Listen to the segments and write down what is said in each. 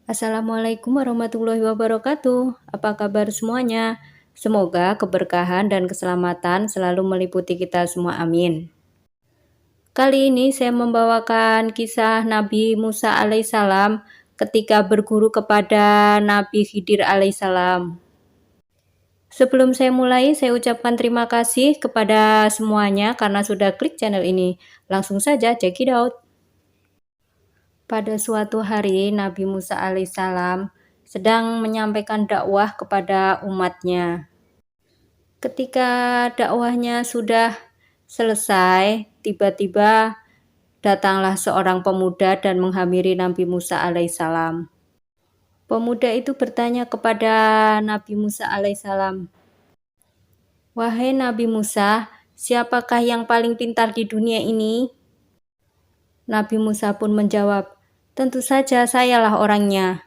Assalamualaikum warahmatullahi wabarakatuh. Apa kabar semuanya? Semoga keberkahan dan keselamatan selalu meliputi kita semua. Amin. Kali ini saya membawakan kisah Nabi Musa alaihissalam ketika berguru kepada Nabi Khidir alaihissalam. Sebelum saya mulai, saya ucapkan terima kasih kepada semuanya karena sudah klik channel ini. Langsung saja check it out. Pada suatu hari, Nabi Musa alaihissalam sedang menyampaikan dakwah kepada umatnya. Ketika dakwahnya sudah selesai, tiba-tiba datanglah seorang pemuda dan menghampiri Nabi Musa alaihissalam. Pemuda itu bertanya kepada Nabi Musa alaihissalam, "Wahai Nabi Musa, siapakah yang paling pintar di dunia ini?" Nabi Musa pun menjawab, "Tentu saja sayalah orangnya."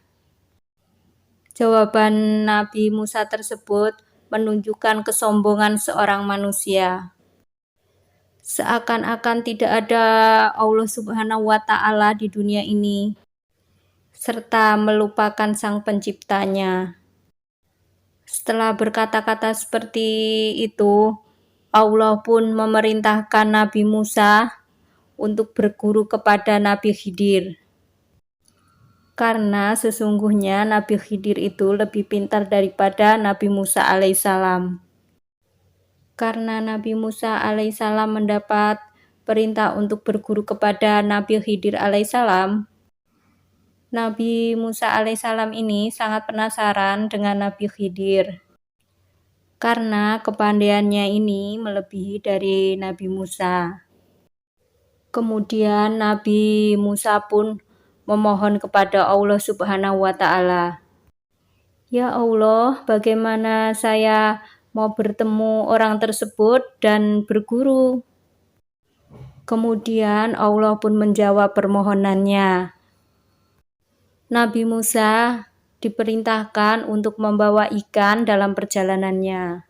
Jawaban Nabi Musa tersebut menunjukkan kesombongan seorang manusia. Seakan-akan tidak ada Allah Subhanahu wa Ta'ala di dunia ini, serta melupakan Sang Penciptanya. Setelah berkata-kata seperti itu, Allah pun memerintahkan Nabi Musa untuk berguru kepada Nabi Khidir. Karena sesungguhnya Nabi Khidir itu lebih pintar daripada Nabi Musa alaihissalam. Karena Nabi Musa alaihissalam mendapat perintah untuk berguru kepada Nabi Khidir alaihissalam, Nabi Musa alaihissalam ini sangat penasaran dengan Nabi Khidir. Karena kepandaiannya ini melebihi dari Nabi Musa. Kemudian Nabi Musa pun memohon kepada Allah Subhanahu wa Ta'ala, "Ya Allah, bagaimana saya mau bertemu orang tersebut dan berguru?" Kemudian Allah pun menjawab permohonannya. Nabi Musa diperintahkan untuk membawa ikan dalam perjalanannya.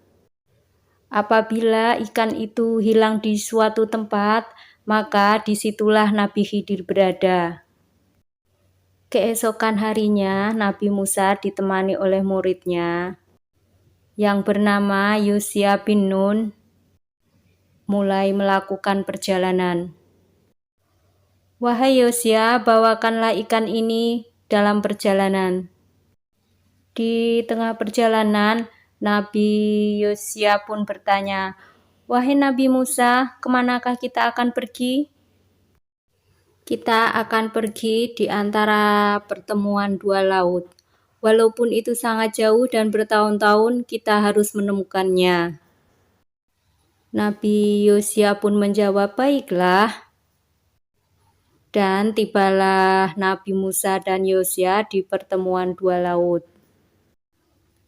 Apabila ikan itu hilang di suatu tempat, maka disitulah Nabi Khidir berada. Keesokan harinya, Nabi Musa ditemani oleh muridnya yang bernama Yusya bin Nun mulai melakukan perjalanan. "Wahai Yusya, bawakanlah ikan ini dalam perjalanan." Di tengah perjalanan, Nabi Yusya pun bertanya, "Wahai Nabi Musa, kemanakah kita akan pergi?" "Kita akan pergi di antara pertemuan dua laut. Walaupun itu sangat jauh dan bertahun-tahun, kita harus menemukannya." Nabi Yusya pun menjawab, "Baiklah." Dan tibalah Nabi Musa dan Yusya di pertemuan dua laut.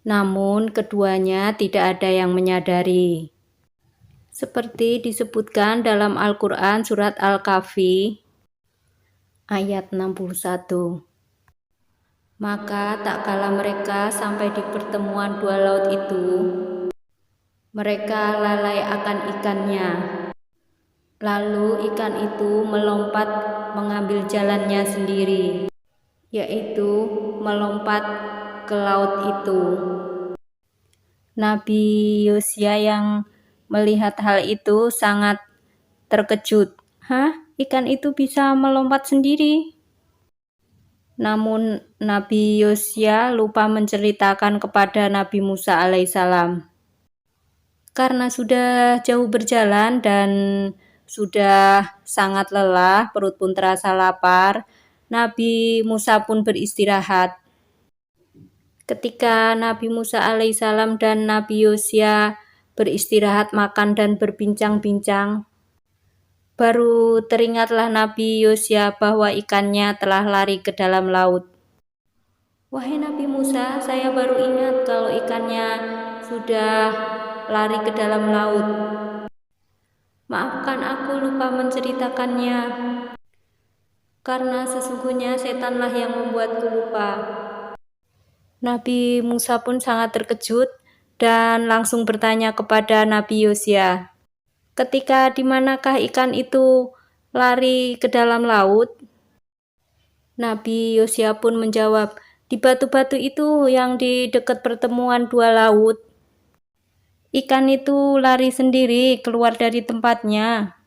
Namun keduanya tidak ada yang menyadari. Seperti disebutkan dalam Al-Quran surat Al-Kahfi ayat 61. Maka tak kala mereka sampai di pertemuan dua laut itu, mereka lalai akan ikannya. Lalu ikan itu melompat mengambil jalannya sendiri, yaitu melompat ke laut itu. Nabi Yusya yang melihat hal itu sangat terkejut. "Hah? Ikan itu bisa melompat sendiri?" Namun Nabi Yusya lupa menceritakan kepada Nabi Musa alaihissalam. Karena sudah jauh berjalan dan sudah sangat lelah, perut pun terasa lapar, Nabi Musa pun beristirahat. Ketika Nabi Musa alaihissalam dan Nabi Yusya beristirahat, makan dan berbincang-bincang, baru teringatlah Nabi Yusya bahwa ikannya telah lari ke dalam laut. "Wahai Nabi Musa, saya baru ingat kalau ikannya sudah lari ke dalam laut. Maafkan aku lupa menceritakannya, karena sesungguhnya setanlah yang membuatku lupa." Nabi Musa pun sangat terkejut dan langsung bertanya kepada Nabi Yusya, "Ketika di manakah ikan itu lari ke dalam laut?" Nabi Yusya pun menjawab, Di batu-batu itu yang di dekat pertemuan dua laut, ikan itu lari sendiri keluar dari tempatnya.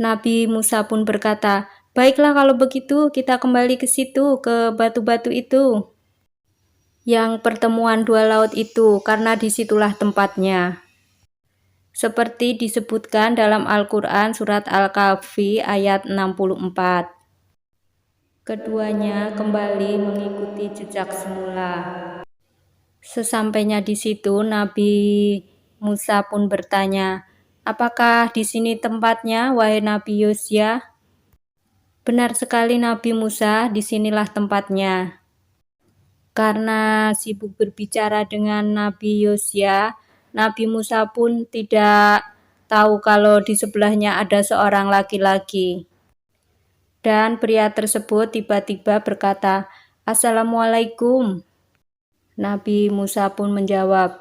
Nabi Musa pun berkata, "Baiklah kalau begitu kita kembali ke situ, ke batu-batu itu, yang pertemuan dua laut itu, karena disitulah tempatnya." Seperti disebutkan dalam Al-Quran surat Al-Kahfi ayat 64. Keduanya kembali mengikuti jejak semula. Sesampainya di situ, Nabi Musa pun bertanya, "Apakah di sini tempatnya, wahai Nabi Yosya?" "Benar sekali Nabi Musa, disinilah tempatnya." Karena sibuk berbicara dengan Nabi Yosya, Nabi Musa pun tidak tahu kalau di sebelahnya ada seorang laki-laki. Dan pria tersebut tiba-tiba berkata, "Assalamualaikum." Nabi Musa pun menjawab,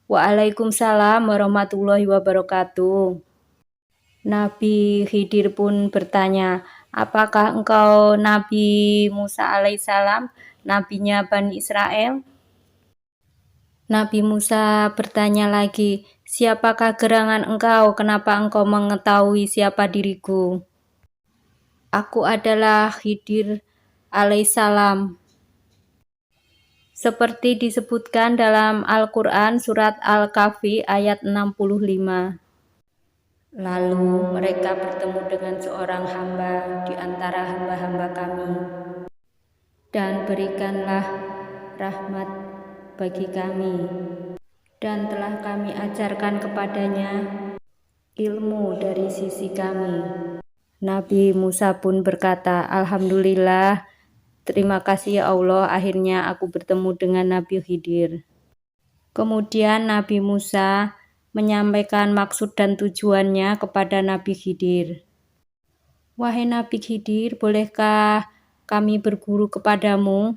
"Waalaikumsalam warahmatullahi wabarakatuh." Nabi Khidir pun bertanya, "Apakah engkau Nabi Musa alaihissalam, nabinya Bani Israel?" Nabi Musa bertanya lagi, "Siapakah gerangan engkau? Kenapa engkau mengetahui siapa diriku?" "Aku adalah Khidir alaihissalam." Seperti disebutkan dalam Al-Quran surat Al-Kahfi ayat 65. Lalu mereka bertemu dengan seorang hamba di antara hamba-hamba kami, dan berikanlah rahmat bagi kami, dan telah kami ajarkan kepadanya ilmu dari sisi kami. Nabi Musa pun berkata, "Alhamdulillah, terima kasih ya Allah, akhirnya aku bertemu dengan Nabi Khidir." Kemudian Nabi Musa menyampaikan maksud dan tujuannya kepada Nabi Khidir. "Wahai Nabi Khidir, bolehkah kami berguru kepadamu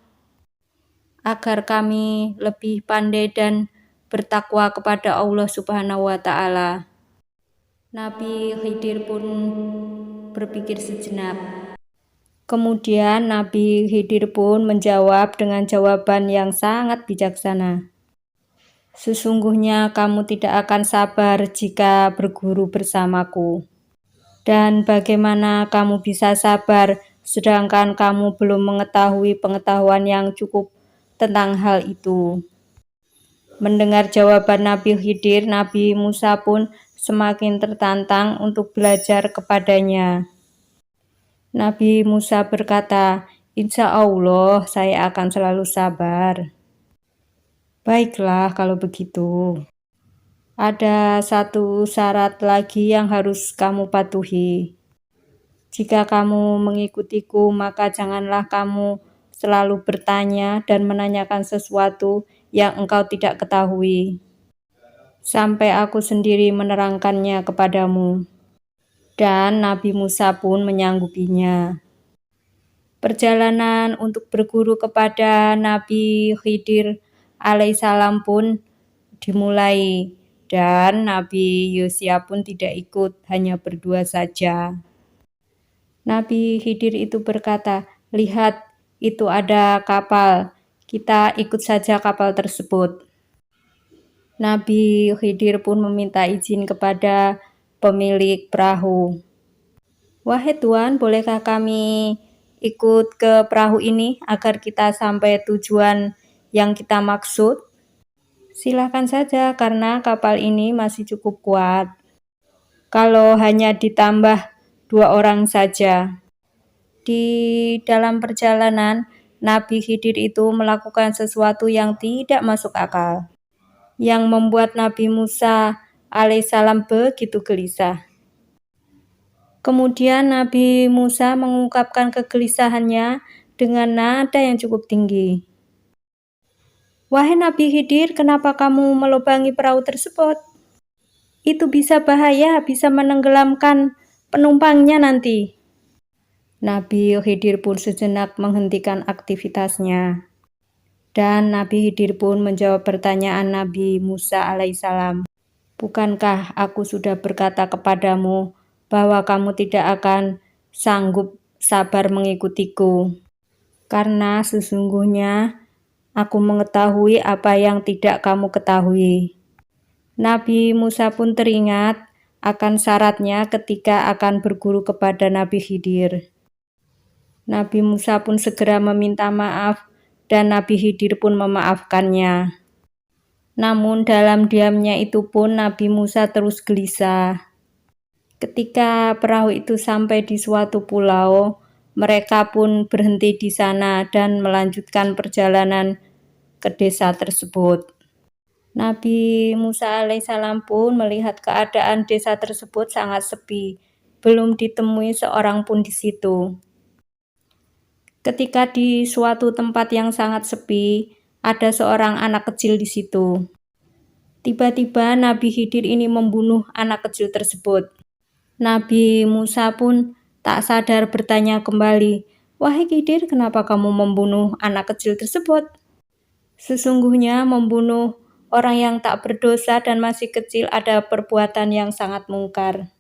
agar kami lebih pandai dan bertakwa kepada Allah Subhanahu wa Ta'ala?" Nabi Khidir pun berpikir sejenak. Kemudian Nabi Khidir pun menjawab dengan jawaban yang sangat bijaksana. "Sesungguhnya kamu tidak akan sabar jika berguru bersamaku. Dan bagaimana kamu bisa sabar sedangkan kamu belum mengetahui pengetahuan yang cukup tentang hal itu?" Mendengar jawaban Nabi Khidir, Nabi Musa pun semakin tertantang untuk belajar kepadanya. Nabi Musa berkata, "Insya Allah saya akan selalu sabar." "Baiklah kalau begitu. Ada satu syarat lagi yang harus kamu patuhi. Jika kamu mengikutiku, maka janganlah kamu selalu bertanya dan menanyakan sesuatu yang engkau tidak ketahui, sampai aku sendiri menerangkannya kepadamu." Dan Nabi Musa pun menyanggupinya. Perjalanan untuk berguru kepada Nabi Khidir alaihissalam pun dimulai, dan Nabi Yosya pun tidak ikut, hanya berdua saja. Nabi Khidir itu berkata, "Lihat, itu ada kapal, kita ikut saja kapal tersebut." Nabi Khidir pun meminta izin kepada pemilik perahu. "Wahai Tuan, bolehkah kami ikut ke perahu ini agar kita sampai tujuan yang kita maksud?" "Silakan saja, karena kapal ini masih cukup kuat. Kalau hanya ditambah 2 orang saja." Di dalam perjalanan, Nabi Khidir itu melakukan sesuatu yang tidak masuk akal, yang membuat Nabi Musa alaihissalam begitu gelisah. Kemudian Nabi Musa mengungkapkan kegelisahannya dengan nada yang cukup tinggi. "Wahai Nabi Khidir, kenapa kamu melubangi perahu tersebut? Itu bisa bahaya, bisa menenggelamkan penumpangnya nanti." Nabi Khidir pun sejenak menghentikan aktivitasnya. Dan Nabi Khidir pun menjawab pertanyaan Nabi Musa alaihissalam. "Bukankah aku sudah berkata kepadamu bahwa kamu tidak akan sanggup sabar mengikutiku? karena sesungguhnya aku mengetahui apa yang tidak kamu ketahui. Nabi Musa pun teringat akan syaratnya ketika akan berguru kepada Nabi Khidir. Nabi Musa pun segera meminta maaf dan Nabi Khidir pun memaafkannya. Namun dalam diamnya itu pun Nabi Musa terus gelisah. Ketika perahu itu sampai di suatu pulau, mereka pun berhenti di sana dan melanjutkan perjalanan ke desa tersebut. Nabi Musa alaihissalam pun melihat keadaan desa tersebut sangat sepi, belum ditemui seorang pun di situ. Ketika di suatu tempat yang sangat sepi, ada seorang anak kecil di situ. Tiba-tiba Nabi Khidir ini membunuh anak kecil tersebut. Nabi Musa pun tak sadar bertanya kembali, "Wahai Khidir, kenapa kamu membunuh anak kecil tersebut?" Sesungguhnya membunuh orang yang tak berdosa dan masih kecil ada perbuatan yang sangat mungkar.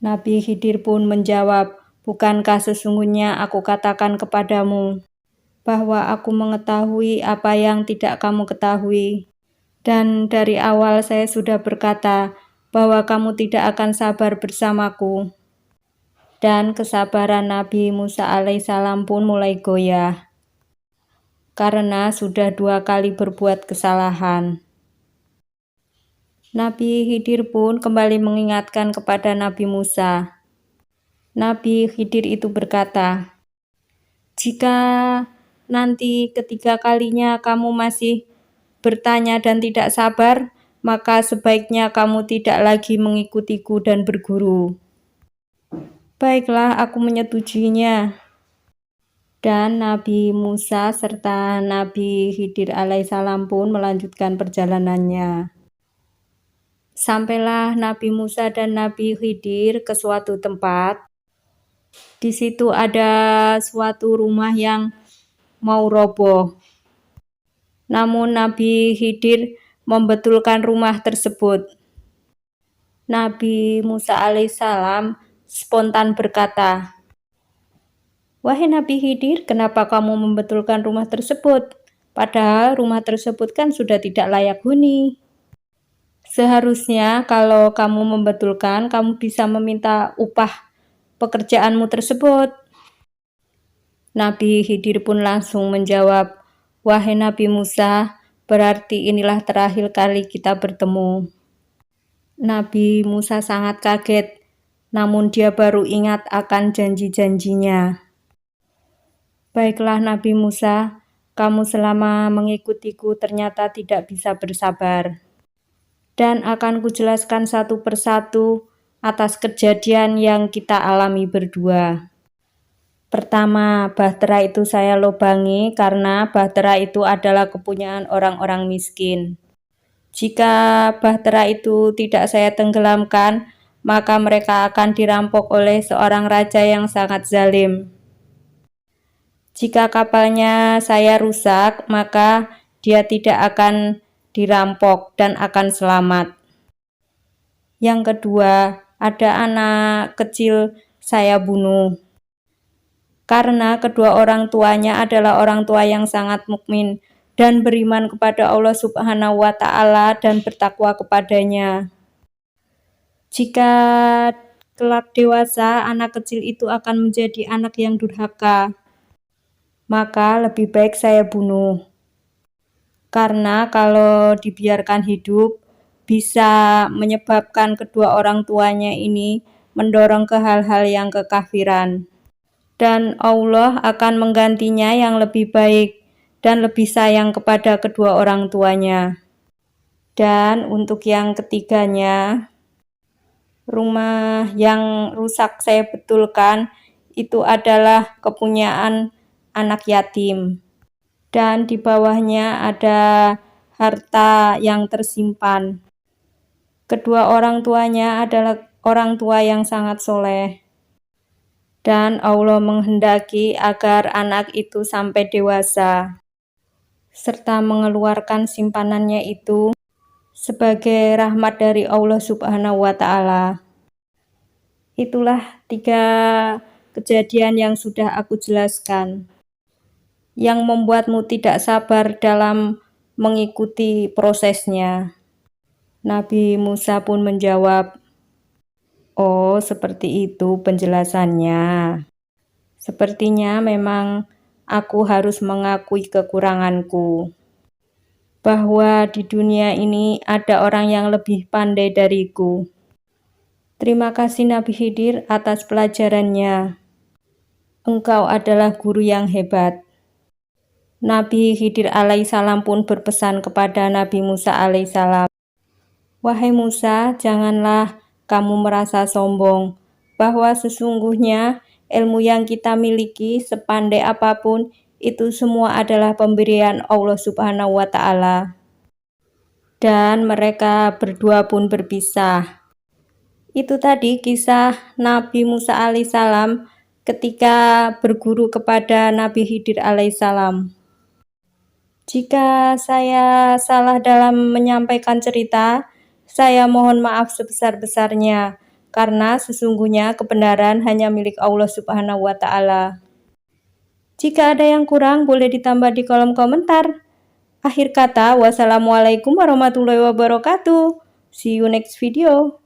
Nabi Khidir pun menjawab, "Bukankah sesungguhnya aku katakan kepadamu bahwa aku mengetahui apa yang tidak kamu ketahui? Dan dari awal saya sudah berkata bahwa kamu tidak akan sabar bersamaku." Dan kesabaran Nabi Musa alaihissalam pun mulai goyah, karena sudah 2 kali berbuat kesalahan. Nabi Khidir pun kembali mengingatkan kepada Nabi Musa. Nabi Khidir itu berkata, "Jika nanti ketiga kalinya kamu masih bertanya dan tidak sabar, maka sebaiknya kamu tidak lagi mengikutiku dan berguru." "Baiklah, aku menyetujuinya." Dan Nabi Musa serta Nabi Khidir alaihissalam pun melanjutkan perjalanannya. Sampailah Nabi Musa dan Nabi Khidir ke suatu tempat. Di situ ada suatu rumah yang mau roboh. Namun Nabi Khidir membetulkan rumah tersebut. Nabi Musa alaihissalam spontan berkata, "Wahai Nabi Khidir, kenapa kamu membetulkan rumah tersebut? Padahal rumah tersebut kan sudah tidak layak huni. Seharusnya kalau kamu membetulkan, kamu bisa meminta upah pekerjaanmu tersebut." Nabi Khidir pun langsung menjawab, "Wahai Nabi Musa, berarti inilah terakhir kali kita bertemu." Nabi Musa sangat kaget, namun dia baru ingat akan janji-janjinya. "Baiklah Nabi Musa, kamu selama mengikutiku ternyata tidak bisa bersabar. Dan akan kujelaskan satu persatu atas kejadian yang kita alami berdua. Pertama, bahtera itu saya lobangi karena bahtera itu adalah kepunyaan orang-orang miskin. Jika bahtera itu tidak saya tenggelamkan, maka mereka akan dirampok oleh seorang raja yang sangat zalim. Jika kapalnya saya rusak, maka dia tidak akan dirampok dan akan selamat. Yang kedua, ada anak kecil saya bunuh. Karena kedua orang tuanya adalah orang tua yang sangat mukmin dan beriman kepada Allah Subhanahu wa Ta'ala dan bertakwa kepadanya. Jika kelak dewasa, anak kecil itu akan menjadi anak yang durhaka, maka lebih baik saya bunuh. Karena kalau dibiarkan hidup, bisa menyebabkan kedua orang tuanya ini mendorong ke hal-hal yang kekafiran. Dan Allah akan menggantinya yang lebih baik dan lebih sayang kepada kedua orang tuanya." Dan untuk yang ketiganya, rumah yang rusak saya betulkan itu adalah kepunyaan anak yatim. Dan di bawahnya ada harta yang tersimpan. Kedua orang tuanya adalah orang tua yang sangat soleh. Dan Allah menghendaki agar anak itu sampai dewasa, serta mengeluarkan simpanannya itu sebagai rahmat dari Allah Subhanahu wa Ta'ala. Itulah 3 kejadian yang sudah aku jelaskan. yang membuatmu tidak sabar dalam mengikuti prosesnya?" Nabi Musa pun menjawab, "Oh, seperti itu penjelasannya. Sepertinya memang aku harus mengakui kekuranganku, bahwa di dunia ini ada orang yang lebih pandai dariku. Terima kasih Nabi Khidir atas pelajarannya. Engkau adalah guru yang hebat." Nabi Khidir alaihissalam pun berpesan kepada Nabi Musa alaihissalam, "Wahai Musa, janganlah kamu merasa sombong, bahwa sesungguhnya ilmu yang kita miliki sepandai apapun itu semua adalah pemberian Allah Subhanahu wa Ta'ala." Dan mereka berdua pun berpisah. Itu tadi kisah Nabi Musa alaihissalam ketika berguru kepada Nabi Khidir alaihissalam. Jika saya salah dalam menyampaikan cerita, saya mohon maaf sebesar-besarnya, karena sesungguhnya kebenaran hanya milik Allah Subhanahu wa Ta'ala. Jika ada yang kurang, boleh ditambah di kolom komentar. Akhir kata, wassalamualaikum warahmatullahi wabarakatuh. See you next video.